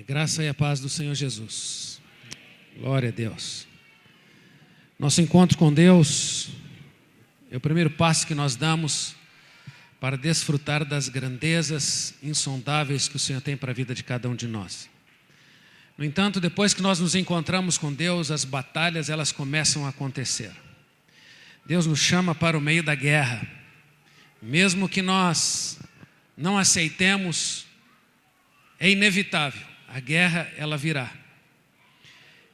Graça e a paz do Senhor Jesus. Glória a Deus. Nosso encontro com Deus é o primeiro passo que nós damos para desfrutar das grandezas insondáveis que o Senhor tem para a vida de cada um de nós. No entanto, depois que nós nos encontramos com Deus, as batalhas elas começam a acontecer. Deus nos chama para o meio da guerra. Mesmo que nós não aceitemos, é inevitável. A guerra, ela virá.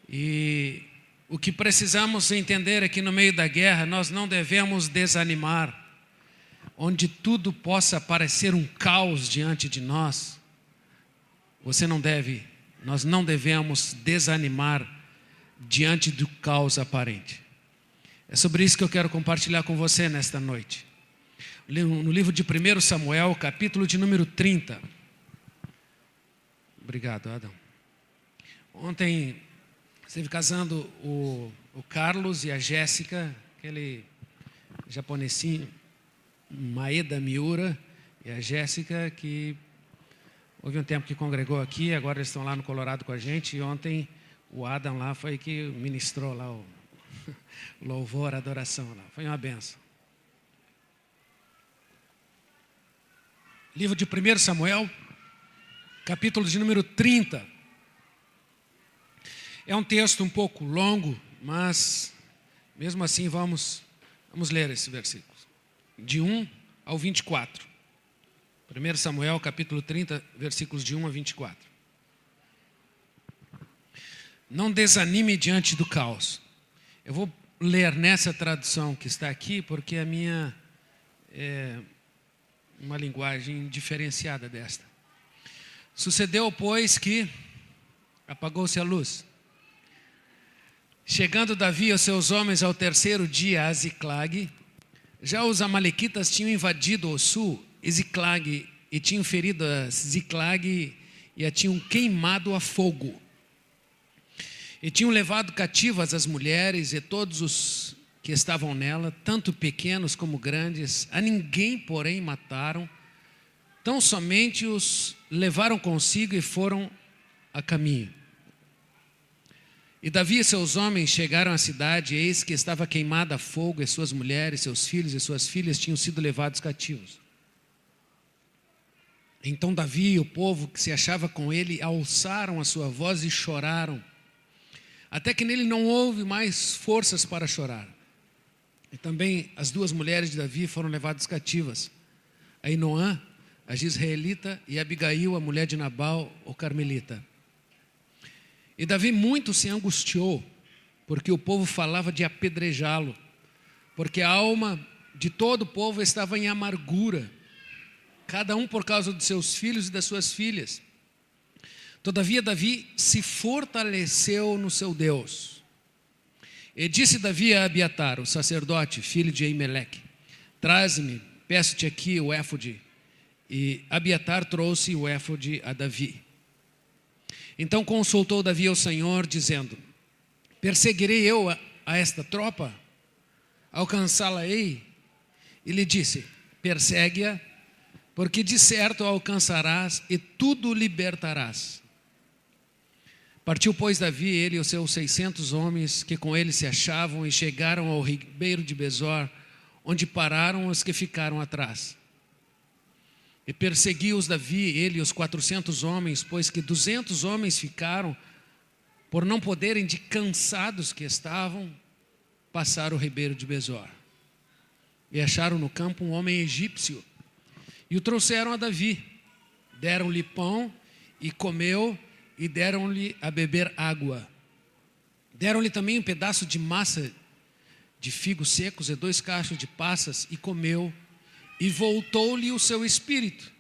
E o que precisamos entender é que no meio da guerra nós não devemos desanimar. Onde tudo possa parecer um caos diante de nós, nós não devemos desanimar diante do caos aparente. É sobre isso que eu quero compartilhar com você nesta noite. No livro de 1 Samuel, capítulo de número 30. Obrigado, Adão. Ontem esteve casando o Carlos e a Jéssica, aquele japonesinho, Maeda Miura, e a Jéssica, que houve um tempo que congregou aqui, agora eles estão lá no Colorado com a gente, e ontem o Adam lá foi que ministrou lá o louvor, a adoração lá. Foi uma benção. Livro de 1 Samuel, capítulo de número 30. É um texto um pouco longo, mas mesmo assim vamos ler esse versículo. De 1 ao 24. 1 Samuel, capítulo 30, versículos de 1 a 24. Não desanime diante do caos. Eu vou ler nessa tradução que está aqui, porque a minha é uma linguagem diferenciada desta. Sucedeu, pois, que apagou-se a luz. Chegando Davi e os seus homens ao terceiro dia a Ziclag, já os amalequitas tinham invadido o sul, Ziclag, e tinham ferido a Ziclag e a tinham queimado a fogo. E tinham levado cativas as mulheres e todos os que estavam nela, tanto pequenos como grandes, a ninguém, porém, mataram, tão somente os levaram consigo e foram a caminho. E Davi e seus homens chegaram à cidade, e eis que estava queimada a fogo, e suas mulheres, seus filhos e suas filhas tinham sido levados cativos. Então Davi e o povo que se achava com ele alçaram a sua voz e choraram, até que nele não houve mais forças para chorar. E também as duas mulheres de Davi foram levadas cativas, Ainoã, a Jezreelita, e Abigail, a mulher de Nabal, o Carmelita. E Davi muito se angustiou, porque o povo falava de apedrejá-lo, porque a alma de todo o povo estava em amargura, cada um por causa dos seus filhos e das suas filhas. Todavia Davi se fortaleceu no seu Deus. E disse Davi a Abiatar, o sacerdote, filho de Aimeleque: traze-me, peço-te aqui o éfode. E Abiatar trouxe o éfode a Davi. Então consultou Davi ao Senhor, dizendo: perseguirei eu a esta tropa? Alcançá-la-ei? E lhe disse: persegue-a, porque de certo a alcançarás e tudo libertarás. Partiu, pois, Davi, ele e os seus 600 homens que com ele se achavam, e chegaram ao ribeiro de Besor, onde pararam os que ficaram atrás. E perseguiu-os Davi, ele e os 400 homens, pois que 200 homens ficaram, por não poderem, de cansados que estavam, passar o ribeiro de Besor. E acharam no campo um homem egípcio, e o trouxeram a Davi. Deram-lhe pão, e comeu, e deram-lhe a beber água. Deram-lhe também um pedaço de massa de figos secos e 2 cachos de passas, e comeu. E voltou-lhe o seu espírito,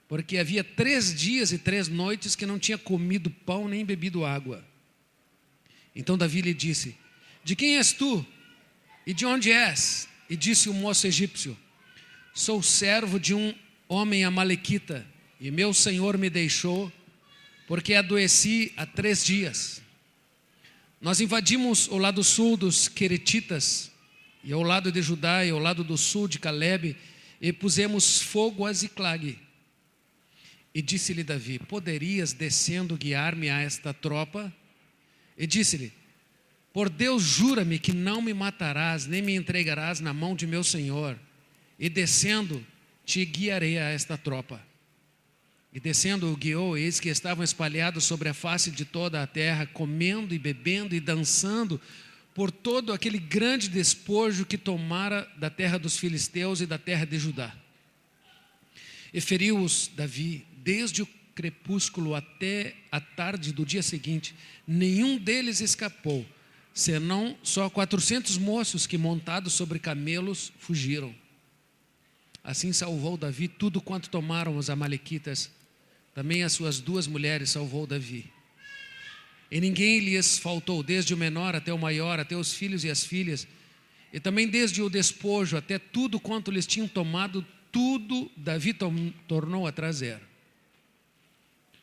porque havia 3 dias e 3 noites que não tinha comido pão nem bebido água. Então Davi lhe disse: de quem és tu? E de onde és? E disse o moço egípcio: sou servo de um homem amalequita, e meu senhor me deixou, porque adoeci há 3 dias. Nós invadimos o lado sul dos Queretitas, e ao lado de Judá, e ao lado do sul de Calebe, e pusemos fogo a Ziclag. E disse-lhe Davi: poderias, descendo, guiar-me a esta tropa? E disse-lhe: por Deus, jura-me que não me matarás, nem me entregarás na mão de meu senhor. E descendo, te guiarei a esta tropa. E descendo o guiou, eis que estavam espalhados sobre a face de toda a terra, comendo e bebendo e dançando por todo aquele grande despojo que tomara da terra dos filisteus e da terra de Judá. E feriu-os Davi desde o crepúsculo até a tarde do dia seguinte. Nenhum deles escapou, senão só 400 moços que, montados sobre camelos, fugiram. Assim salvou Davi tudo quanto tomaram os amalequitas. Também as suas 2 mulheres salvou Davi. E ninguém lhes faltou, desde o menor até o maior, até os filhos e as filhas. E também desde o despojo até tudo quanto lhes tinham tomado, tudo Davi tornou a trazer.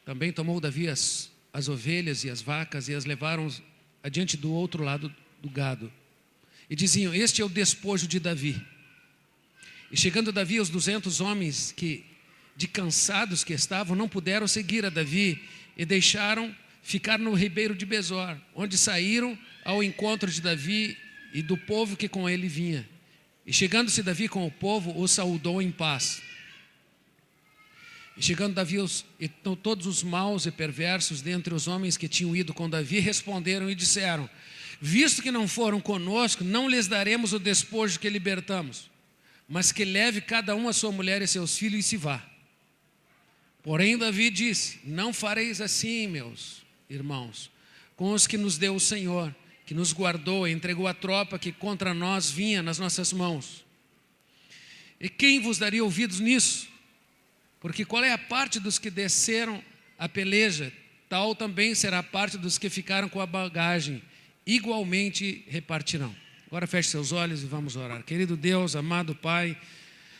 Também tomou Davi as ovelhas e as vacas e as levaram adiante do outro lado do gado. E diziam: este é o despojo de Davi. E chegando Davi aos 200 homens que, de cansados que estavam, não puderam seguir a Davi e deixaram ficar no ribeiro de Besor, onde saíram ao encontro de Davi e do povo que com ele vinha. E chegando-se Davi com o povo, o saudou em paz. E chegando Davi, todos os maus e perversos dentre os homens que tinham ido com Davi responderam e disseram: visto que não foram conosco, não lhes daremos o despojo que libertamos, mas que leve cada um a sua mulher e seus filhos e se vá. Porém Davi disse: não fareis assim, meus irmãos, com os que nos deu o Senhor, que nos guardou e entregou a tropa que contra nós vinha nas nossas mãos. E quem vos daria ouvidos nisso? Porque qual é a parte dos que desceram a peleja, tal também será a parte dos que ficaram com a bagagem, igualmente repartirão. Agora feche seus olhos e vamos orar. Querido Deus, amado Pai,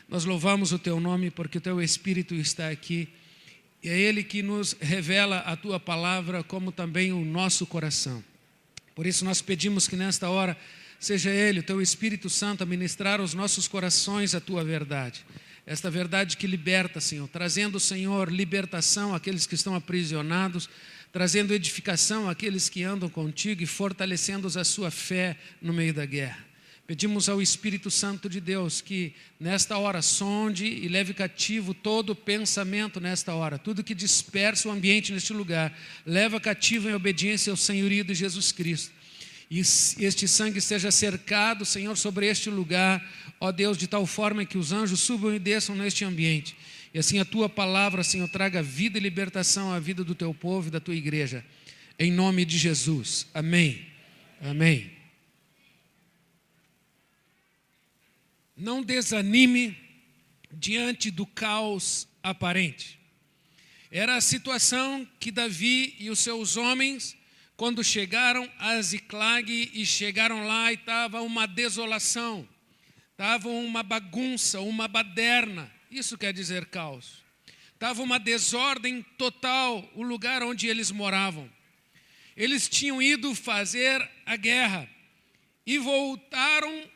nós louvamos o Teu nome porque o Teu Espírito está aqui. E é Ele que nos revela a Tua palavra, como também o nosso coração. Por isso nós pedimos que nesta hora seja Ele, o Teu Espírito Santo, a ministrar aos nossos corações a Tua verdade. Esta verdade que liberta, Senhor, trazendo, Senhor, libertação àqueles que estão aprisionados, trazendo edificação àqueles que andam contigo e fortalecendo a sua fé no meio da guerra. Pedimos ao Espírito Santo de Deus que nesta hora sonde e leve cativo todo pensamento nesta hora, tudo que dispersa o ambiente neste lugar, leva cativo em obediência ao senhorio de Jesus Cristo. E este sangue seja cercado, Senhor, sobre este lugar, ó Deus, de tal forma que os anjos subam e desçam neste ambiente. E assim a Tua palavra, Senhor, traga vida e libertação à vida do Teu povo e da Tua igreja. Em nome de Jesus. Amém. Amém. Não desanime diante do caos aparente. Era a situação que Davi e os seus homens, quando chegaram a Ziclag e chegaram lá e estava uma desolação, estava uma bagunça, uma baderna, isso quer dizer caos. Estava uma desordem total, o lugar onde eles moravam. Eles tinham ido fazer a guerra e voltaram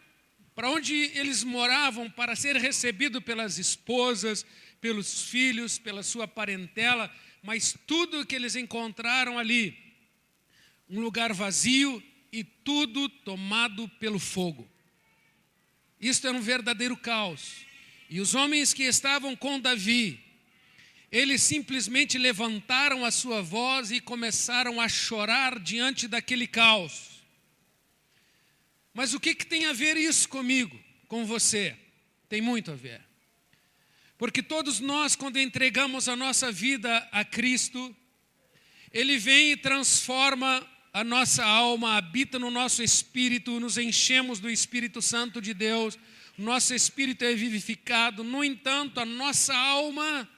para onde eles moravam para ser recebido pelas esposas, pelos filhos, pela sua parentela, mas tudo que eles encontraram ali, um lugar vazio e tudo tomado pelo fogo. Isto era um verdadeiro caos. E os homens que estavam com Davi, eles simplesmente levantaram a sua voz e começaram a chorar diante daquele caos. Mas o que tem a ver isso comigo, com você? Tem muito a ver. Porque todos nós, quando entregamos a nossa vida a Cristo, Ele vem e transforma a nossa alma, habita no nosso espírito, nos enchemos do Espírito Santo de Deus, nosso espírito é vivificado. No entanto, a nossa alma,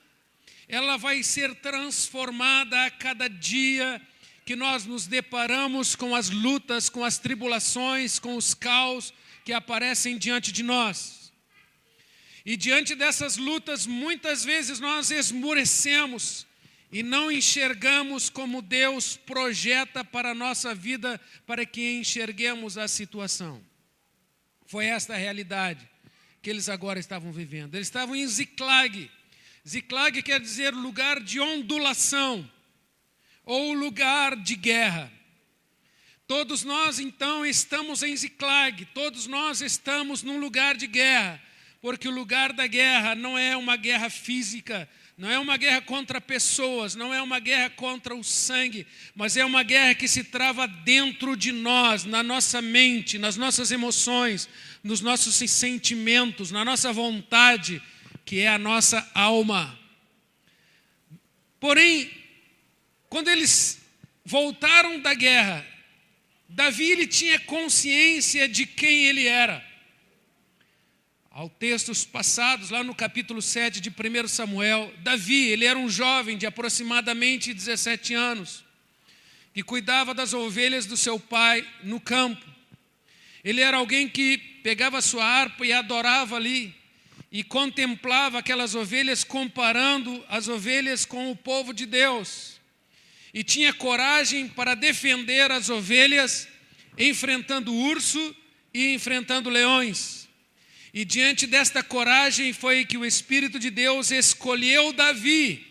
ela vai ser transformada a cada dia que nós nos deparamos com as lutas, com as tribulações, com os caos que aparecem diante de nós. E diante dessas lutas, muitas vezes nós esmorecemos e não enxergamos como Deus projeta para a nossa vida, para que enxerguemos a situação. Foi esta a realidade que eles agora estavam vivendo. Eles estavam em Ziclag, Ziklag quer dizer lugar de ondulação ou lugar de guerra. Todos nós, então, estamos em Ziklag, todos nós estamos num lugar de guerra, porque o lugar da guerra não é uma guerra física, não é uma guerra contra pessoas, não é uma guerra contra o sangue, mas é uma guerra que se trava dentro de nós, na nossa mente, nas nossas emoções, nos nossos sentimentos, na nossa vontade, que é a nossa alma. Porém, quando eles voltaram da guerra, Davi ele tinha consciência de quem ele era. Ao textos passados, lá no capítulo 7 de 1 Samuel, Davi, ele era um jovem de aproximadamente 17 anos, que cuidava das ovelhas do seu pai no campo. Ele era alguém que pegava sua harpa e adorava ali, e contemplava aquelas ovelhas, comparando as ovelhas com o povo de Deus. E tinha coragem para defender as ovelhas, enfrentando o urso e enfrentando leões. E diante desta coragem foi que o Espírito de Deus escolheu Davi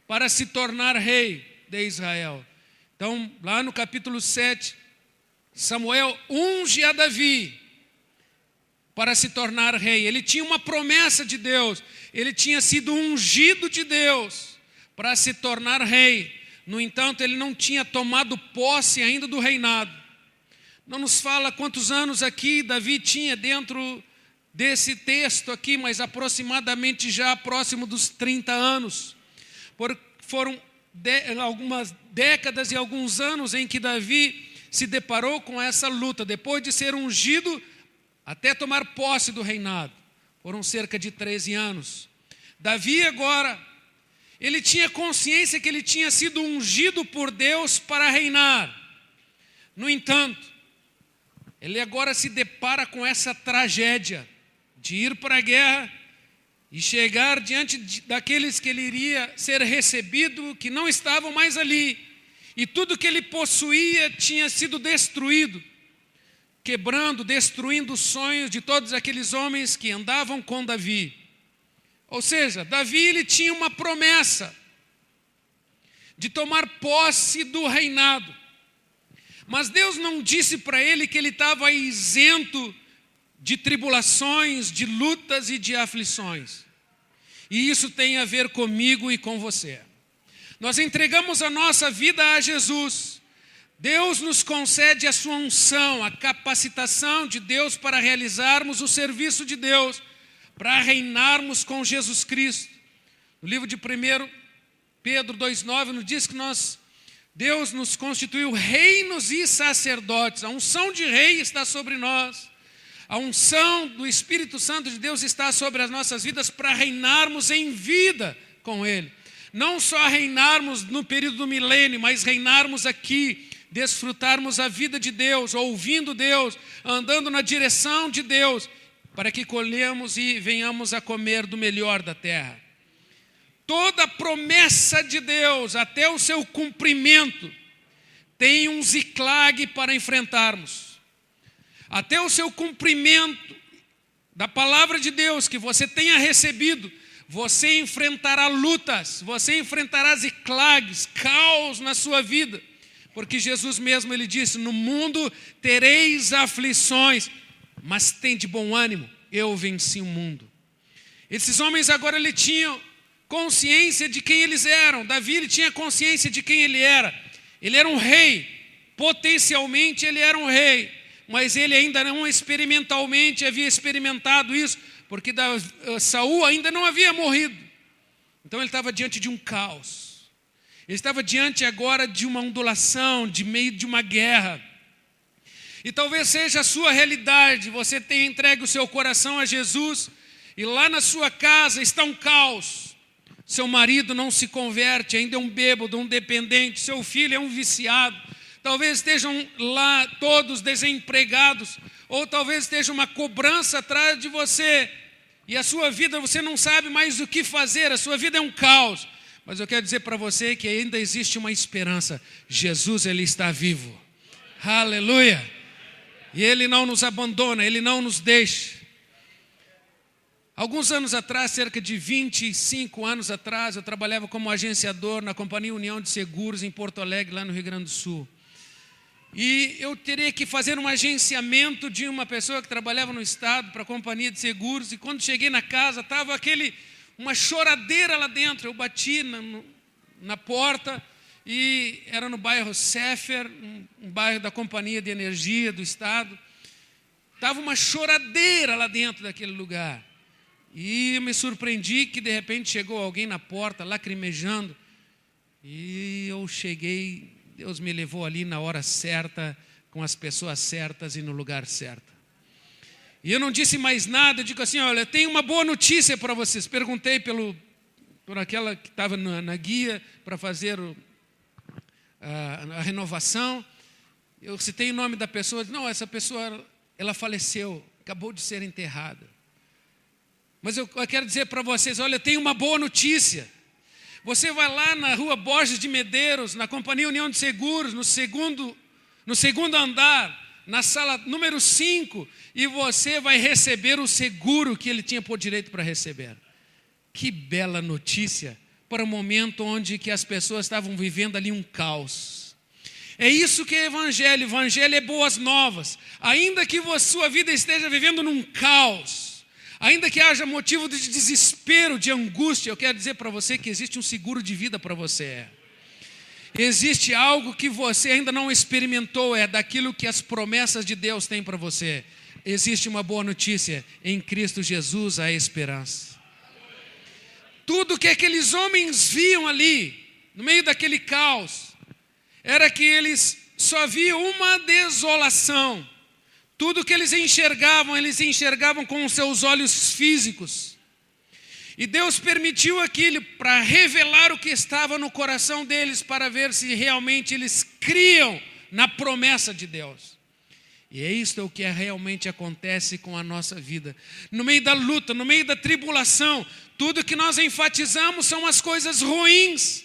para se tornar rei de Israel. Então, lá no capítulo 7, Samuel unge a Davi para se tornar rei. Ele tinha uma promessa de Deus, ele tinha sido ungido de Deus para se tornar rei. No entanto, ele não tinha tomado posse ainda do reinado. Não nos fala quantos anos aqui Davi tinha dentro desse texto aqui, mas aproximadamente já próximo dos 30 anos. Foram algumas décadas e alguns anos em que Davi se deparou com essa luta, depois de ser ungido até tomar posse do reinado. Foram cerca de 13 anos. Davi agora, ele tinha consciência que ele tinha sido ungido por Deus para reinar. No entanto, ele agora se depara com essa tragédia de ir para a guerra e chegar diante daqueles que ele iria ser recebido, que não estavam mais ali. E tudo que ele possuía tinha sido destruído, quebrando, destruindo os sonhos de todos aqueles homens que andavam com Davi. Ou seja, Davi ele tinha uma promessa de tomar posse do reinado. Mas Deus não disse para ele que ele estava isento de tribulações, de lutas e de aflições. E isso tem a ver comigo e com você. Nós entregamos a nossa vida a Jesus. Deus nos concede a sua unção, a capacitação de Deus para realizarmos o serviço de Deus, para reinarmos com Jesus Cristo. No livro de 1 Pedro 2,9 nos diz que Deus nos constituiu reinos e sacerdotes. A unção de rei está sobre nós. A unção do Espírito Santo de Deus está sobre as nossas vidas para reinarmos em vida com Ele. Não só reinarmos no período do milênio, mas reinarmos aqui, desfrutarmos a vida de Deus, ouvindo Deus, andando na direção de Deus, para que colhemos e venhamos a comer do melhor da terra. Toda promessa de Deus, até o seu cumprimento, tem um Ziklag para enfrentarmos. Até o seu cumprimento da palavra de Deus que você tenha recebido, você enfrentará lutas, você enfrentará Ziklags, caos na sua vida. Porque Jesus mesmo, ele disse, no mundo tereis aflições, mas tem de bom ânimo, eu venci o mundo. Esses homens agora ele tinham consciência de quem eles eram. Davi ele tinha consciência de quem ele era. Ele era um rei, potencialmente ele era um rei, mas ele ainda não experimentalmente havia experimentado isso, porque Saul ainda não havia morrido. Então ele estava diante de um caos. Ele estava diante agora de uma ondulação, de meio de uma guerra. E talvez seja a sua realidade, você tenha entregue o seu coração a Jesus, e lá na sua casa está um caos. Seu marido não se converte, ainda é um bêbado, um dependente, seu filho é um viciado. Talvez estejam lá todos desempregados, ou talvez esteja uma cobrança atrás de você, e a sua vida você não sabe mais o que fazer, a sua vida é um caos. Mas eu quero dizer para você que ainda existe uma esperança. Jesus, Ele está vivo. Aleluia! E Ele não nos abandona, Ele não nos deixa. Alguns anos atrás, cerca de 25 anos atrás, eu trabalhava como agenciador na Companhia União de Seguros em Porto Alegre, lá no Rio Grande do Sul. E eu teria que fazer um agenciamento de uma pessoa que trabalhava no estado para a companhia de seguros. E quando cheguei na casa, estava uma choradeira lá dentro. Eu bati na porta e era no bairro Sefer, um bairro da Companhia de Energia do estado. Estava uma choradeira lá dentro daquele lugar. E eu me surpreendi que de repente chegou alguém na porta, lacrimejando. E eu cheguei... Deus me levou ali na hora certa, com as pessoas certas e no lugar certo. E eu não disse mais nada, eu digo assim, olha, eu tenho uma boa notícia para vocês. Perguntei por aquela que estava na guia para fazer a renovação. Eu citei o nome da pessoa, não, essa pessoa, ela faleceu, acabou de ser enterrada. Mas eu quero dizer para vocês, olha, eu tenho uma boa notícia. Você vai lá na rua Borges de Medeiros, na Companhia União de Seguros, no segundo andar, na sala número 5, e você vai receber o seguro que ele tinha por direito para receber. Que bela notícia para o momento onde que as pessoas estavam vivendo ali um caos. É isso que é evangelho. Evangelho é boas novas. Ainda que sua vida esteja vivendo num caos, ainda que haja motivo de desespero, de angústia, eu quero dizer para você que existe um seguro de vida para você. Existe algo que você ainda não experimentou, é daquilo que as promessas de Deus têm para você. Existe uma boa notícia, em Cristo Jesus há esperança. Tudo que aqueles homens viam ali, no meio daquele caos, era que eles só viam uma desolação. Tudo que eles enxergavam com os seus olhos físicos. E Deus permitiu aquilo para revelar o que estava no coração deles, para ver se realmente eles criam na promessa de Deus. E é isto o que realmente acontece com a nossa vida. No meio da luta, no meio da tribulação, tudo que nós enfatizamos são as coisas ruins.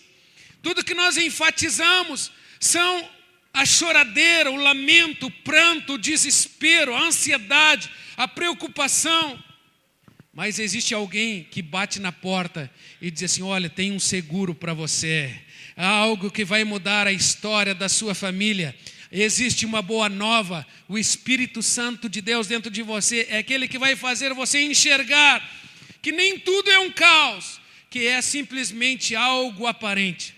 Tudo que nós enfatizamos são a choradeira, o lamento, o pranto, o desespero, a ansiedade, a preocupação. Mas existe alguém que bate na porta e diz assim, olha, tem um seguro para você. Há algo que vai mudar a história da sua família. Existe uma boa nova. O Espírito Santo de Deus dentro de você é aquele que vai fazer você enxergar que nem tudo é um caos, que é simplesmente algo aparente.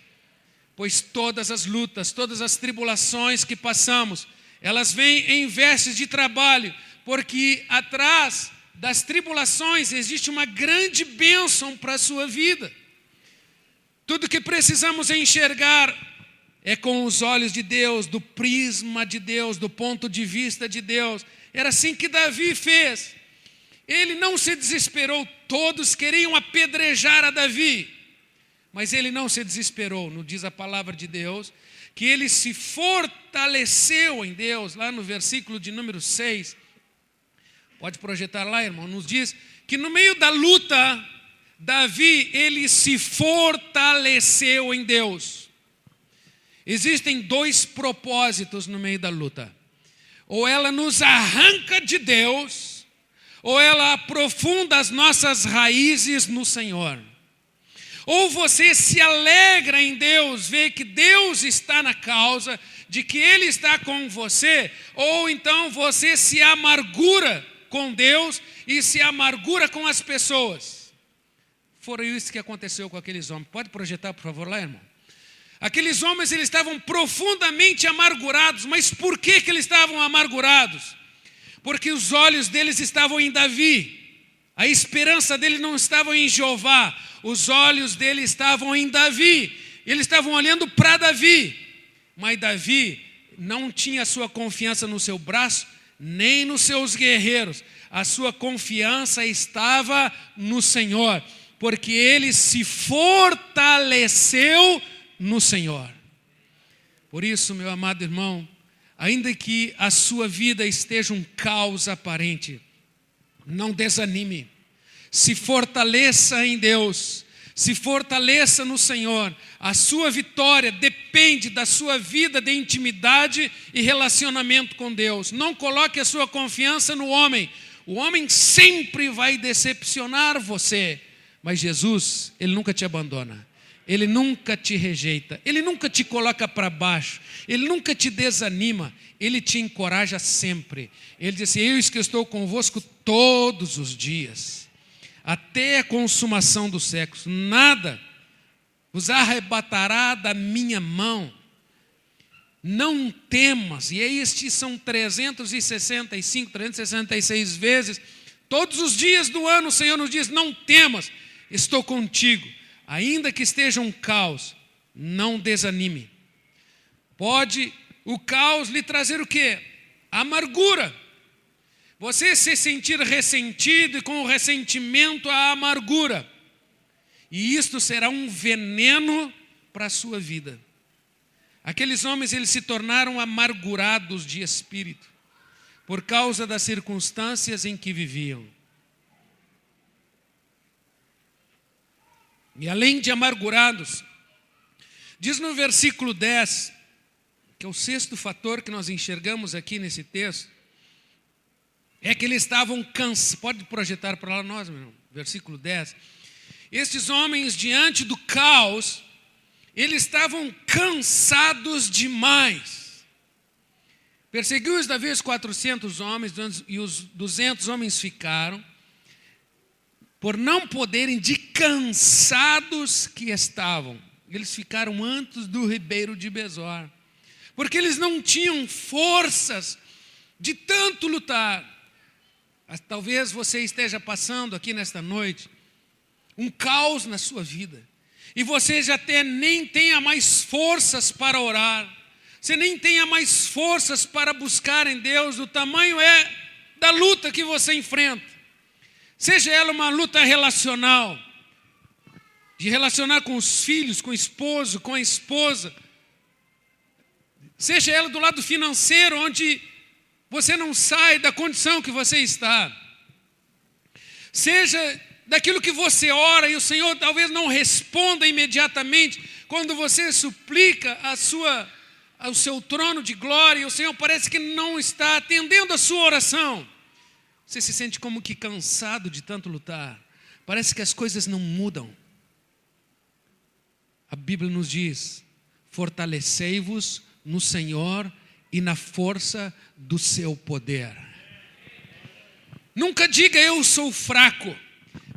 Pois todas as lutas, todas as tribulações que passamos, elas vêm em vestes de trabalho, porque atrás das tribulações existe uma grande bênção para a sua vida. Tudo que precisamos enxergar é com os olhos de Deus, do prisma de Deus, do ponto de vista de Deus. Era assim que Davi fez. Ele não se desesperou, todos queriam apedrejar a Davi. Mas ele não se desesperou, não diz a palavra de Deus, que ele se fortaleceu em Deus, lá no versículo de número 6, pode projetar lá, irmão, nos diz que no meio da luta, Davi, ele se fortaleceu em Deus. Existem dois propósitos no meio da luta, ou ela nos arranca de Deus, ou ela aprofunda as nossas raízes no Senhor. Ou você se alegra em Deus, vê que Deus está na causa, de que Ele está com você, ou então você se amargura com Deus e se amargura com as pessoas. Foi isso que aconteceu com aqueles homens. Pode projetar, por favor, lá, irmão? Aqueles homens, eles estavam profundamente amargurados. Mas por que eles estavam amargurados? Porque os olhos deles estavam em Davi. A esperança deles não estava em Jeová. Os olhos dele estavam em Davi. Eles estavam olhando para Davi. Mas Davi não tinha sua confiança no seu braço, nem nos seus guerreiros. A sua confiança estava no Senhor, porque ele se fortaleceu no Senhor. Por isso, meu amado irmão, ainda que a sua vida esteja um caos aparente, não desanime. Se fortaleça em Deus, se fortaleça no Senhor. A sua vitória depende da sua vida de intimidade e relacionamento com Deus. Não coloque a sua confiança no homem. O homem sempre vai decepcionar você, mas Jesus, Ele nunca te abandona. Ele nunca te rejeita, Ele nunca te coloca para baixo, Ele nunca te desanima, Ele te encoraja sempre. Ele diz assim: eis que eu estou convosco todos os dias, até a consumação dos séculos. Nada vos arrebatará da minha mão. Não temas. E estes são 366 vezes. Todos os dias do ano o Senhor nos diz: não temas, estou contigo. Ainda que esteja um caos, não desanime. Pode o caos lhe trazer o quê? Amargura. Você se sentir ressentido e com o ressentimento a amargura. E isto será um veneno para a sua vida. Aqueles homens, eles se tornaram amargurados de espírito por causa das circunstâncias em que viviam. E além de amargurados, diz no versículo 10, que é o sexto fator que nós enxergamos aqui nesse texto, é que eles estavam cansados. Pode projetar para lá nós, meu irmão, versículo 10. Estes homens, diante do caos, eles estavam cansados demais. Perseguiu-os Davi os 400 homens, e os 200 homens ficaram, por não poderem, de cansados que estavam. Eles ficaram antes do ribeiro de Besor, porque eles não tinham forças de tanto lutar. Talvez você esteja passando aqui nesta noite um caos na sua vida, e você já até nem tenha mais forças para orar, você nem tenha mais forças para buscar em Deus. O tamanho da luta que você enfrenta. Seja ela uma luta relacional, de relacionar com os filhos, com o esposo, com a esposa. Seja ela do lado financeiro, onde você não sai da condição que você está. Seja daquilo que você ora e o Senhor talvez não responda imediatamente, quando você suplica ao seu trono de glória e o Senhor parece que não está atendendo a sua oração. Você se sente como que cansado de tanto lutar. Parece que as coisas não mudam. A Bíblia nos diz: fortalecei-vos no Senhor e na força do seu poder. Nunca diga eu sou fraco,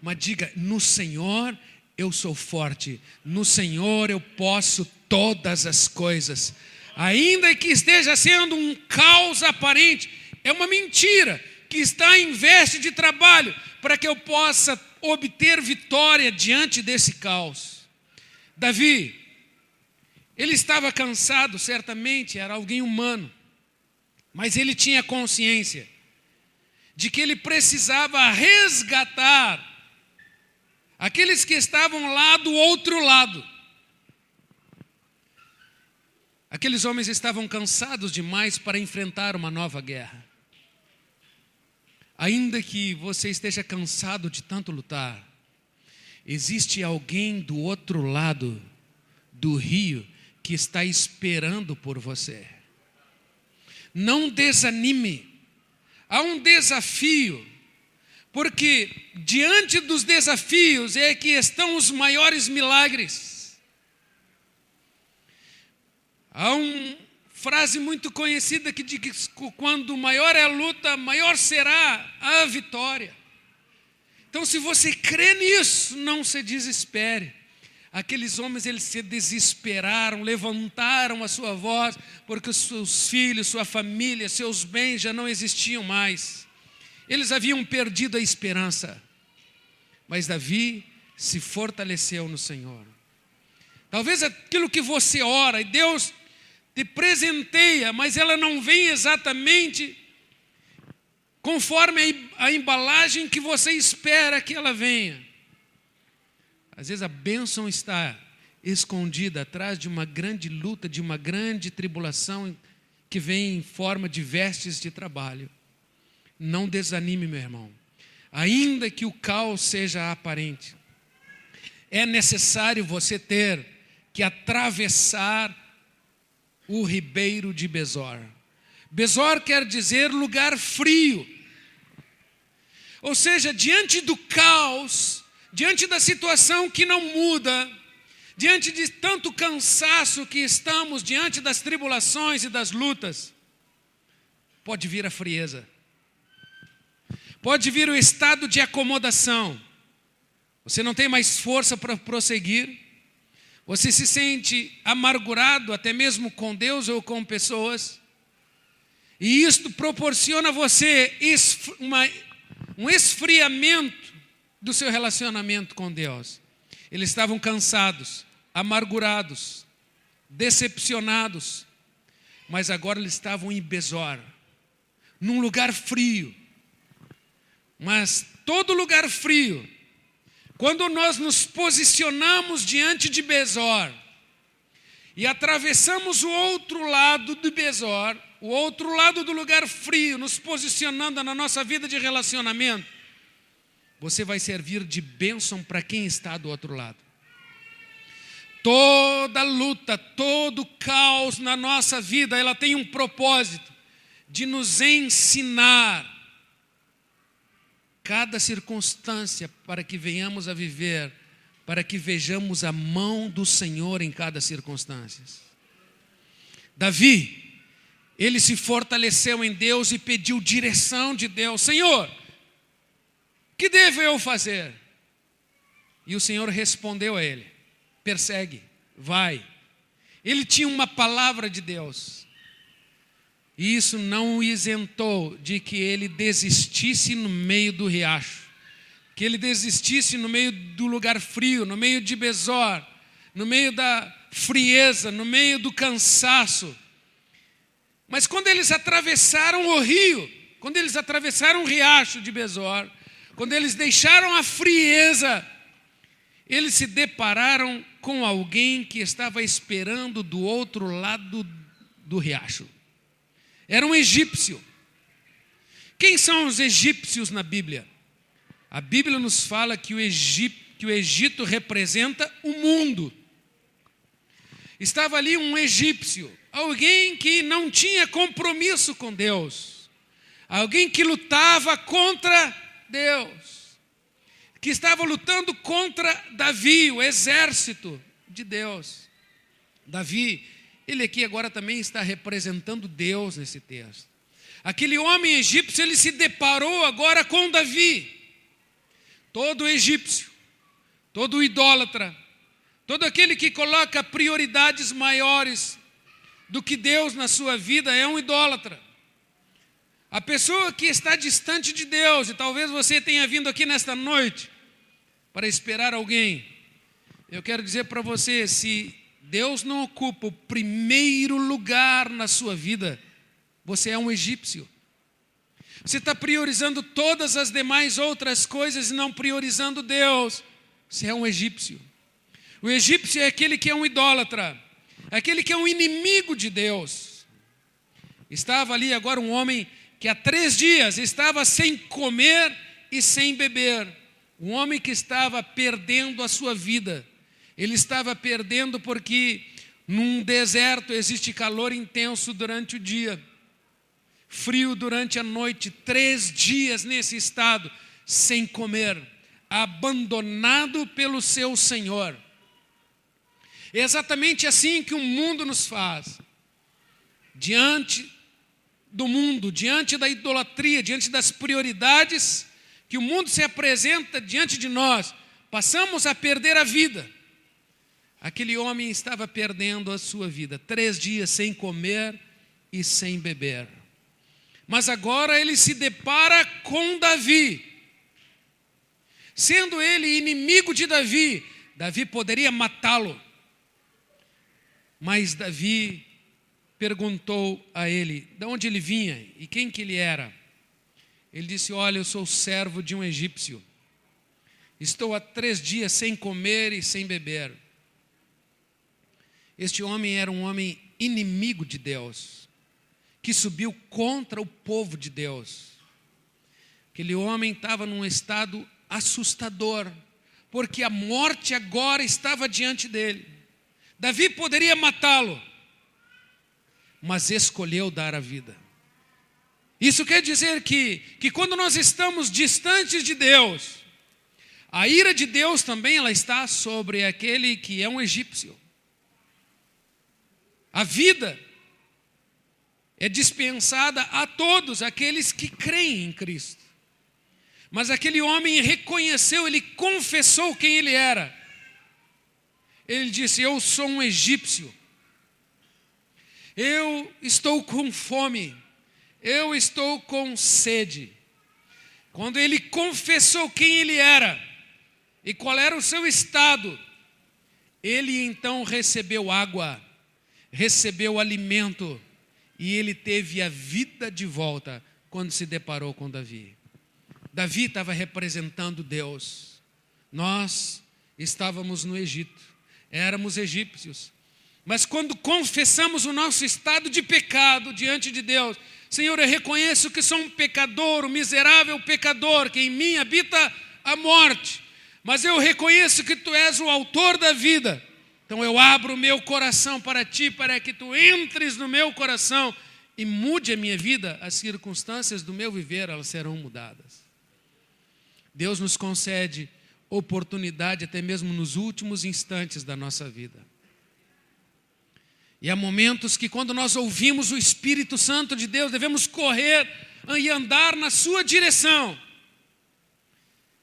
mas diga: no Senhor eu sou forte, no Senhor eu posso todas as coisas. Ainda que esteja sendo um caos aparente, é uma mentira que está em veste de trabalho para que eu possa obter vitória diante desse caos. Davi, ele estava cansado, certamente, era alguém humano, mas ele tinha consciência de que ele precisava resgatar aqueles que estavam lá do outro lado. Aqueles homens estavam cansados demais para enfrentar uma nova guerra. Ainda que você esteja cansado de tanto lutar, existe alguém do outro lado do rio que está esperando por você. Não desanime. Há um desafio, porque diante dos desafios é que estão os maiores milagres. Há uma frase muito conhecida que diz que quando maior é a luta, maior será a vitória. Então, se você crê nisso, não se desespere. Aqueles homens, eles se desesperaram, levantaram a sua voz, porque os seus filhos, sua família, seus bens já não existiam mais. Eles haviam perdido a esperança. Mas Davi se fortaleceu no Senhor. Talvez aquilo que você ora e Deus te presenteia, mas ela não vem exatamente conforme a embalagem que você espera que ela venha. Às vezes a bênção está escondida atrás de uma grande luta, de uma grande tribulação que vem em forma de vestes de trabalho. Não desanime, meu irmão. Ainda que o caos seja aparente, é necessário você ter que atravessar o ribeiro de Besor. Besor quer dizer lugar frio. Ou seja, diante do caos, diante da situação que não muda, diante de tanto cansaço que estamos, diante das tribulações e das lutas, pode vir a frieza. Pode vir o estado de acomodação. Você não tem mais força para prosseguir. Você se sente amargurado, até mesmo com Deus ou com pessoas. E isto proporciona a você um esfriamento do seu relacionamento com Deus. Eles estavam cansados, amargurados, decepcionados. Mas agora eles estavam em Bezor, num lugar frio. Mas todo lugar frio, quando nós nos posicionamos diante de Bezor e atravessamos o outro lado de Bezor, o outro lado do lugar frio, nos posicionando na nossa vida de relacionamento, você vai servir de bênção para quem está do outro lado. Toda luta, todo caos na nossa vida, ela tem um propósito de nos ensinar cada circunstância para que venhamos a viver, para que vejamos a mão do Senhor em cada circunstância. Davi, ele se fortaleceu em Deus e pediu direção de Deus. Senhor, o que devo eu fazer? E o Senhor respondeu a ele: persegue, vai. Ele tinha uma palavra de Deus. E isso não o isentou de que ele desistisse no meio do riacho, que ele desistisse no meio do lugar frio, no meio de Bezor, no meio da frieza, no meio do cansaço. Mas quando eles atravessaram o rio, quando eles atravessaram o riacho de Bezor, quando eles deixaram a frieza, eles se depararam com alguém que estava esperando do outro lado do riacho. Era um egípcio. Quem são os egípcios na Bíblia? A Bíblia nos fala que o Egito representa o mundo. Estava ali um egípcio, alguém que não tinha compromisso com Deus, alguém que lutava contra Deus, que estava lutando contra Davi, o exército de Deus. Davi, ele aqui agora também está representando Deus nesse texto. Aquele homem egípcio, ele se deparou agora com Davi. Todo egípcio, todo idólatra, todo aquele que coloca prioridades maiores do que Deus na sua vida é um idólatra. A pessoa que está distante de Deus, e talvez você tenha vindo aqui nesta noite para esperar alguém, eu quero dizer para você, se Deus não ocupa o primeiro lugar na sua vida, você é um egípcio. Você está priorizando todas as demais outras coisas e não priorizando Deus. Você é um egípcio. O egípcio é aquele que é um idólatra, é aquele que é um inimigo de Deus. Estava ali agora um homem que há 3 dias estava sem comer e sem beber. Um homem que estava perdendo a sua vida. Ele estava perdendo porque num deserto existe calor intenso durante o dia, frio durante a noite, 3 dias nesse estado, sem comer, abandonado pelo seu Senhor. É exatamente assim que o mundo nos faz. Diante do mundo, diante da idolatria, diante das prioridades que o mundo se apresenta diante de nós, passamos a perder a vida. Aquele homem estava perdendo a sua vida, 3 dias sem comer e sem beber. Mas agora ele se depara com Davi. Sendo ele inimigo de Davi, Davi poderia matá-lo. Mas Davi perguntou a ele de onde ele vinha e quem que ele era. Ele disse: olha, eu sou servo de um egípcio. Estou há 3 dias sem comer e sem beber. Este homem era um homem inimigo de Deus, que subiu contra o povo de Deus. Aquele homem estava num estado assustador, porque a morte agora estava diante dele. Davi poderia matá-lo, mas escolheu dar a vida. Isso quer dizer que quando nós estamos distantes de Deus, a ira de Deus também ela está sobre aquele que é um egípcio. A vida é dispensada a todos aqueles que creem em Cristo. Mas aquele homem reconheceu, ele confessou quem ele era. Ele disse: eu sou um egípcio. Eu estou com fome. Eu estou com sede. Quando ele confessou quem ele era e qual era o seu estado, ele então recebeu água, recebeu alimento e ele teve a vida de volta quando se deparou com Davi. Davi estava representando Deus. Nós estávamos no Egito, éramos egípcios. Mas quando confessamos o nosso estado de pecado diante de Deus, Senhor, eu reconheço que sou um pecador, um miserável pecador, que em mim habita a morte. Mas eu reconheço que Tu és o autor da vida. Então eu abro o meu coração para Ti, para que Tu entres no meu coração e mude a minha vida. As circunstâncias do meu viver, elas serão mudadas. Deus nos concede oportunidade até mesmo nos últimos instantes da nossa vida. E há momentos que quando nós ouvimos o Espírito Santo de Deus, devemos correr e andar na sua direção.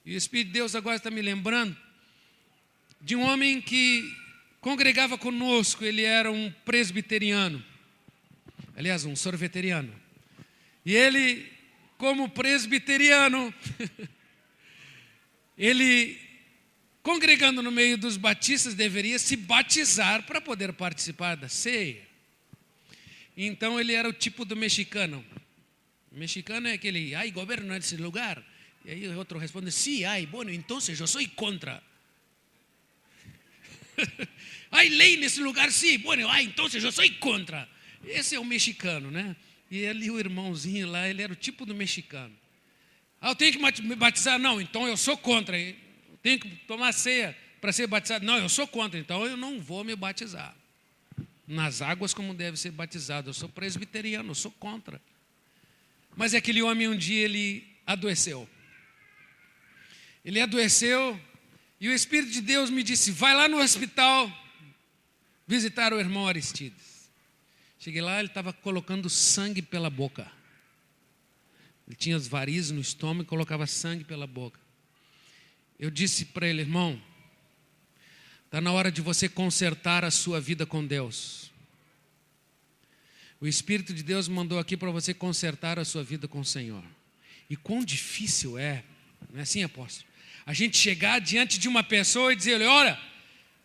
E o Espírito de Deus agora está me lembrando de um homem que congregava conosco. Ele era um presbiteriano, aliás, um sorveteriano. E ele, como presbiteriano, ele, congregando no meio dos batistas, deveria se batizar para poder participar da ceia. Então ele era o tipo do mexicano. O mexicano é aquele: ai, governo nesse lugar. E aí o outro responde: sim, ai, bueno, então eu sou contra. Ai, lei nesse lugar, sim, bueno, ai, então eu sou contra. Esse é o mexicano, né? E ali o irmãozinho lá, ele era o tipo do mexicano. Ah, eu tenho que me batizar? Não, então eu sou contra. Eu tenho que tomar ceia para ser batizado? Não, eu sou contra, então eu não vou me batizar nas águas como deve ser batizado. Eu sou presbiteriano, eu sou contra. Mas aquele homem um dia ele adoeceu. Ele adoeceu e o Espírito de Deus me disse: vai lá no hospital visitar o irmão Aristides. Cheguei lá, ele estava colocando sangue pela boca. Ele tinha as varizes no estômago e colocava sangue pela boca. Eu disse para ele: irmão, está na hora de você consertar a sua vida com Deus. O Espírito de Deus mandou aqui para você consertar a sua vida com o Senhor. E quão difícil é, não é assim, apóstolo? A gente chegar diante de uma pessoa e dizer: olha,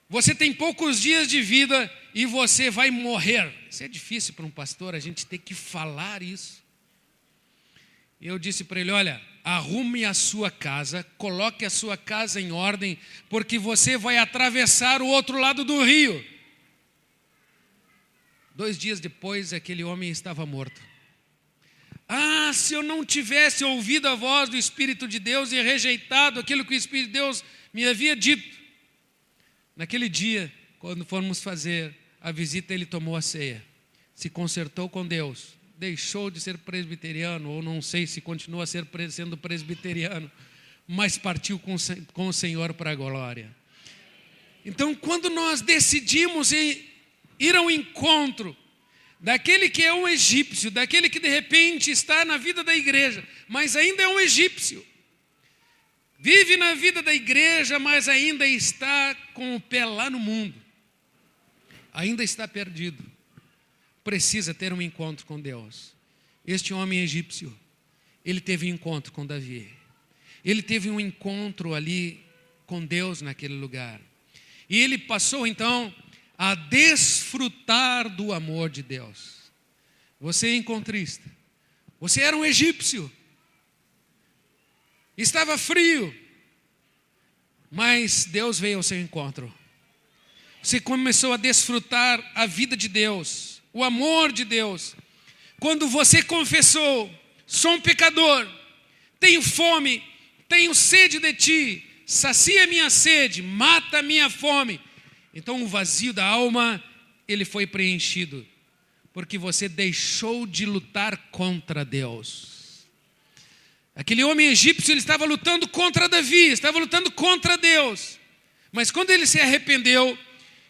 você tem poucos dias de vida e você vai morrer. Isso é difícil para um pastor, a gente ter que falar isso. E eu disse para ele: olha, arrume a sua casa, coloque a sua casa em ordem, porque você vai atravessar o outro lado do rio. 2 dias depois, aquele homem estava morto. Ah, se eu não tivesse ouvido a voz do Espírito de Deus e rejeitado aquilo que o Espírito de Deus me havia dito. Naquele dia, quando fomos fazer a visita, ele tomou a ceia, se consertou com Deus, deixou de ser presbiteriano, ou não sei se continua sendo presbiteriano, mas partiu com o Senhor para a glória. Então, quando nós decidimos ir ao encontro daquele que é um egípcio, daquele que de repente está na vida da igreja, mas ainda é um egípcio, vive na vida da igreja, mas ainda está com o pé lá no mundo, ainda está perdido, precisa ter um encontro com Deus. Este homem egípcio, ele teve um encontro com Davi, ele teve um encontro ali com Deus naquele lugar, e ele passou então a desfrutar do amor de Deus. Você é encontrista, você era um egípcio, estava frio, mas Deus veio ao seu encontro. Você começou a desfrutar a vida de Deus, o amor de Deus. Quando você confessou: sou um pecador, tenho fome, tenho sede de ti, sacia a minha sede, mata a minha fome. Então o vazio da alma, ele foi preenchido porque você deixou de lutar contra Deus. Aquele homem egípcio, ele estava lutando contra Davi, estava lutando contra Deus. Mas quando ele se arrependeu,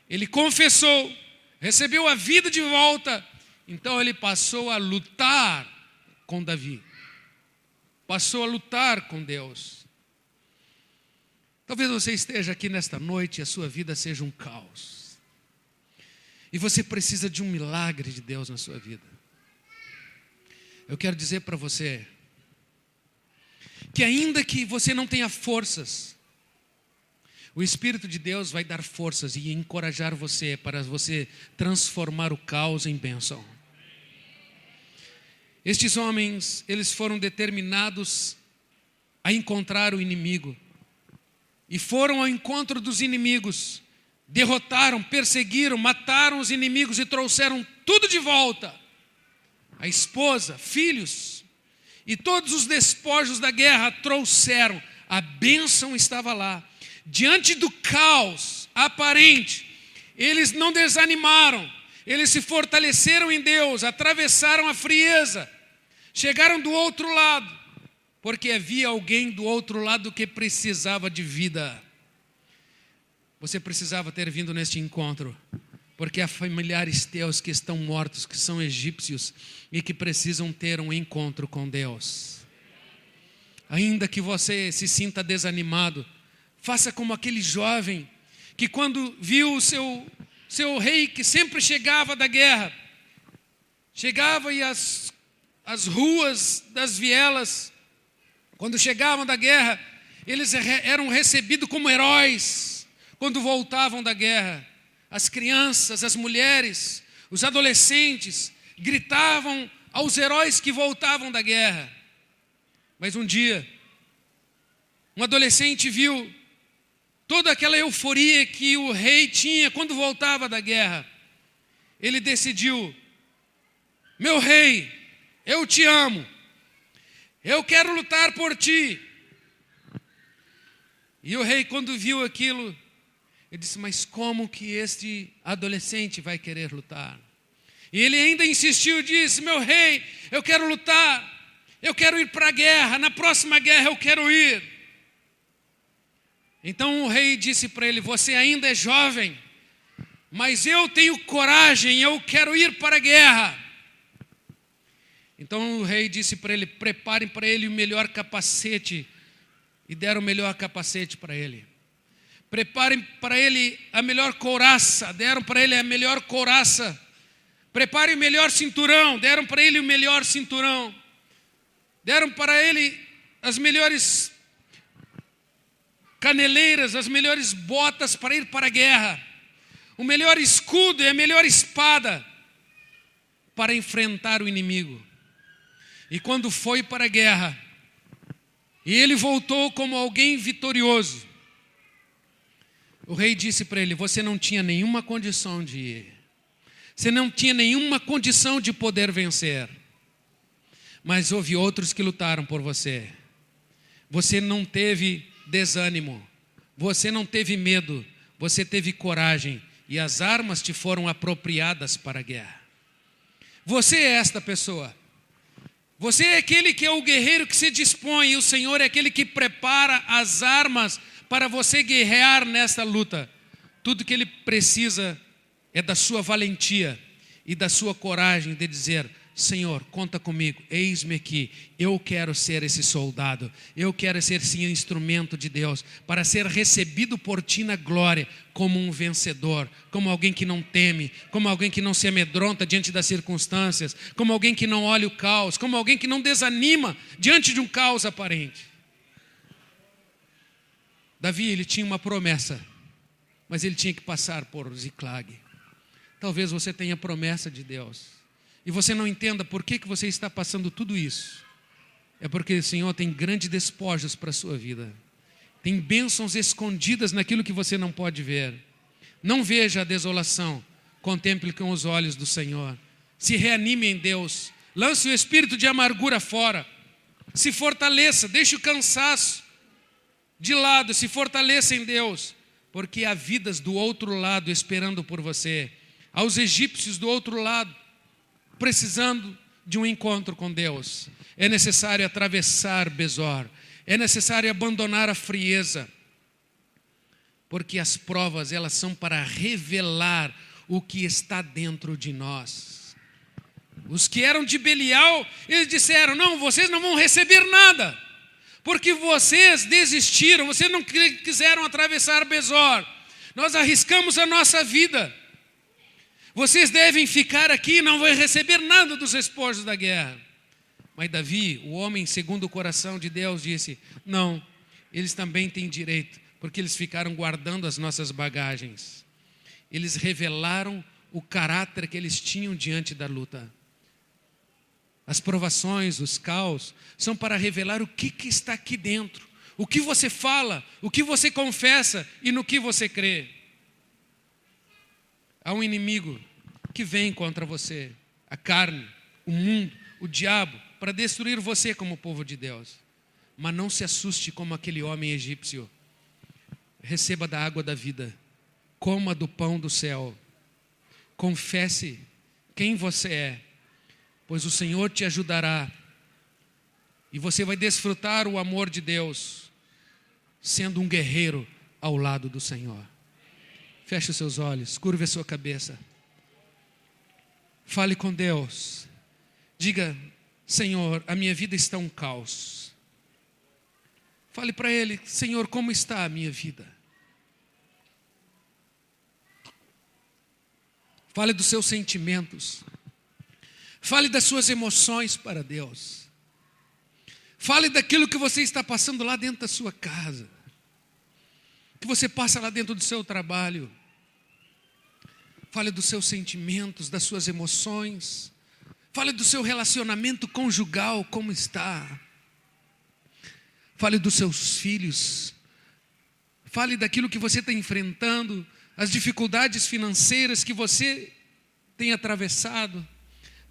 ele confessou, recebeu a vida de volta, então ele passou a lutar com Davi. Passou a lutar com Deus. Talvez você esteja aqui nesta noite e a sua vida seja um caos. E você precisa de um milagre de Deus na sua vida. Eu quero dizer para você que ainda que você não tenha forças, o Espírito de Deus vai dar forças e encorajar você para você transformar o caos em bênção. Estes homens, eles foram determinados a encontrar o inimigo. E foram ao encontro dos inimigos. Derrotaram, perseguiram, mataram os inimigos e trouxeram tudo de volta. A esposa, filhos e todos os despojos da guerra trouxeram. A bênção estava lá. Diante do caos aparente, eles não desanimaram. Eles se fortaleceram em Deus, atravessaram a frieza, chegaram do outro lado, porque havia alguém do outro lado que precisava de vida. Você precisava ter vindo neste encontro, porque há familiares teus que estão mortos, que são egípcios, e que precisam ter um encontro com Deus. Ainda que você se sinta desanimado, faça como aquele jovem, que quando viu o seu rei que sempre chegava da guerra, chegava e as ruas das vielas, quando chegavam da guerra, eles eram recebidos como heróis, quando voltavam da guerra. As crianças, as mulheres, os adolescentes, gritavam aos heróis que voltavam da guerra. Mas um dia, um adolescente viu toda aquela euforia que o rei tinha quando voltava da guerra. Ele decidiu: meu rei, eu te amo, eu quero lutar por ti. E o rei, quando viu aquilo, ele disse: mas como que este adolescente vai querer lutar? E ele ainda insistiu e disse: meu rei, eu quero lutar, eu quero ir para a guerra, na próxima guerra eu quero ir. Então o rei disse para ele: você ainda é jovem, mas eu tenho coragem, eu quero ir para a guerra. Então o rei disse para ele: preparem para ele o melhor capacete, e deram o melhor capacete para ele. Preparem para ele a melhor couraça, deram para ele a melhor couraça. Preparem o melhor cinturão, deram para ele o melhor cinturão. Deram para ele as melhores caneleiras, as melhores botas para ir para a guerra, o melhor escudo e a melhor espada para enfrentar o inimigo. E quando foi para a guerra, e ele voltou como alguém vitorioso, o rei disse para ele: você não tinha nenhuma condição de ir, você não tinha nenhuma condição de poder vencer, mas houve outros que lutaram por você. Você não teve desânimo, você não teve medo, você teve coragem, e as armas te foram apropriadas para a guerra. Você é esta pessoa. Você é aquele que é o guerreiro que se dispõe, e o Senhor é aquele que prepara as armas para você guerrear nesta luta. Tudo que Ele precisa é da sua valentia e da sua coragem de dizer: Senhor, conta comigo, eis-me aqui, eu quero ser esse soldado, eu quero ser esse instrumento de Deus, para ser recebido por Ti na glória, como um vencedor, como alguém que não teme, como alguém que não se amedronta diante das circunstâncias, como alguém que não olha o caos, como alguém que não desanima diante de um caos aparente. Davi, ele tinha uma promessa, mas ele tinha que passar por Ziclag. Talvez você tenha promessa de Deus, e você não entenda por que você está passando tudo isso. É porque o Senhor tem grandes despojos para a sua vida. Tem bênçãos escondidas naquilo que você não pode ver. Não veja a desolação, contemple com os olhos do Senhor. Se reanime em Deus, lance o espírito de amargura fora. Se fortaleça, deixe o cansaço de lado, se fortaleça em Deus. Porque há vidas do outro lado esperando por você. Há os egípcios do outro lado. precisando de um encontro com Deus, é necessário atravessar Besor, é necessário abandonar a frieza, porque as provas, elas são para revelar o que está dentro de nós. Os que eram de Belial, eles disseram: não, vocês não vão receber nada, porque vocês desistiram, vocês não quiseram atravessar Besor, nós arriscamos a nossa vida, vocês devem ficar aqui, não vão receber nada dos despojos da guerra. Mas Davi, o homem segundo o coração de Deus, disse: não, eles também têm direito, porque eles ficaram guardando as nossas bagagens. Eles revelaram o caráter que eles tinham diante da luta. As provações, os caos, são para revelar o que está aqui dentro, o que você fala, o que você confessa e no que você crê. Há um inimigo que vem contra você, a carne, o mundo, o diabo, para destruir você como povo de Deus. Mas não se assuste como aquele homem egípcio. Receba da água da vida, coma do pão do céu, confesse quem você é, pois o Senhor te ajudará e você vai desfrutar o amor de Deus, sendo um guerreiro ao lado do Senhor. Feche os seus olhos, curve a sua cabeça. Fale com Deus. Diga: Senhor, a minha vida está um caos. Fale para Ele: Senhor, como está a minha vida? Fale dos seus sentimentos. Fale das suas emoções para Deus. Fale daquilo que você está passando lá dentro da sua casa, que você passa lá dentro do seu trabalho. Fale dos seus sentimentos, das suas emoções. Fale do seu relacionamento conjugal, como está. Fale dos seus filhos. Fale daquilo que você está enfrentando, as dificuldades financeiras que você tem atravessado.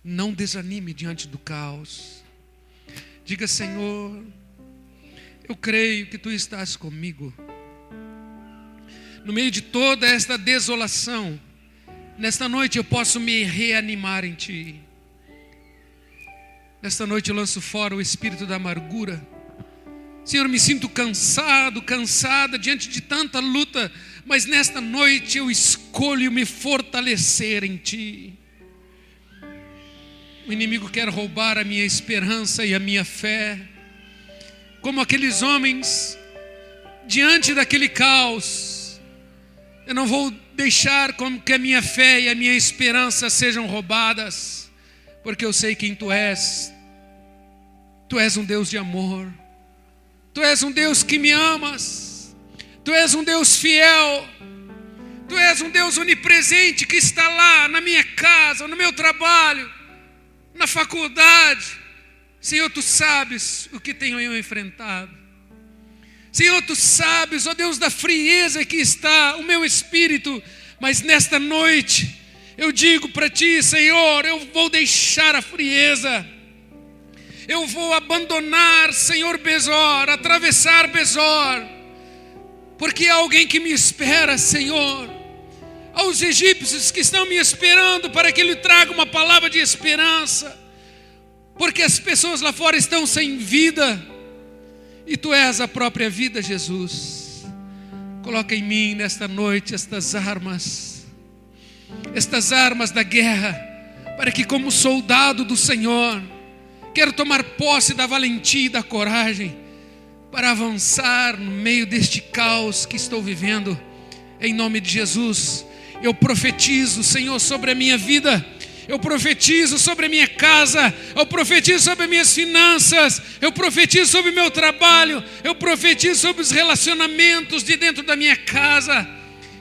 Não desanime diante do caos. Diga: Senhor, eu creio que Tu estás comigo. No meio de toda esta desolação, nesta noite eu posso me reanimar em Ti. Nesta noite eu lanço fora o espírito da amargura. Senhor, me sinto cansado, cansada diante de tanta luta, mas nesta noite eu escolho me fortalecer em Ti. O inimigo quer roubar a minha esperança e a minha fé, como aqueles homens diante daquele caos. Eu não vou deixar como que a minha fé e a minha esperança sejam roubadas, porque eu sei quem Tu és. Tu és um Deus de amor. Tu és um Deus que me amas. Tu és um Deus fiel. Tu és um Deus onipresente que está lá na minha casa, no meu trabalho, na faculdade. Senhor, Tu sabes o que tenho eu enfrentado. Senhor, Tu sabes, ó Deus, da frieza que está o meu espírito. Mas nesta noite eu digo para Ti: Senhor, eu vou deixar a frieza. Eu vou abandonar, Senhor, Besor, atravessar Besor, porque há alguém que me espera, Senhor. Aos egípcios que estão me esperando para que Ele traga uma palavra de esperança, porque as pessoas lá fora estão sem vida, e Tu és a própria vida, Jesus. Coloca em mim nesta noite estas armas da guerra, para que como soldado do Senhor, quero tomar posse da valentia e da coragem, para avançar no meio deste caos que estou vivendo, em nome de Jesus. Eu profetizo, Senhor, sobre a minha vida. Eu profetizo sobre a minha casa. Eu profetizo sobre as minhas finanças. Eu profetizo sobre o meu trabalho. Eu profetizo sobre os relacionamentos de dentro da minha casa.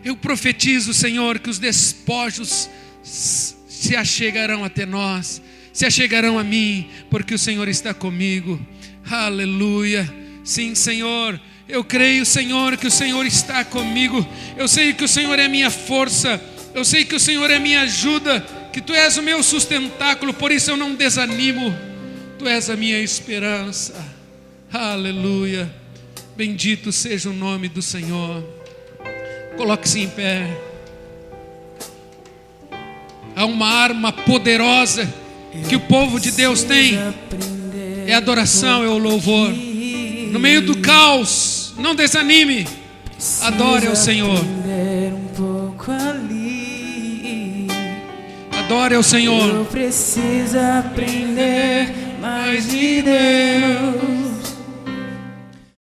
Eu profetizo, Senhor, que os despojos se achegarão até nós, se achegarão a mim, porque o Senhor está comigo. Aleluia. Sim, Senhor, eu creio, Senhor, que o Senhor está comigo. Eu sei que o Senhor é minha força. Eu sei que o Senhor é minha ajuda, que Tu és o meu sustentáculo, por isso eu não desanimo. Tu és a minha esperança. Aleluia. Bendito seja o nome do Senhor. Coloque-se em pé. Há uma arma poderosa que o povo de Deus tem é a adoração, é o louvor. No meio do caos, não desanime, adore ao Senhor. Adore ao Senhor. Eu preciso aprender mais de Deus.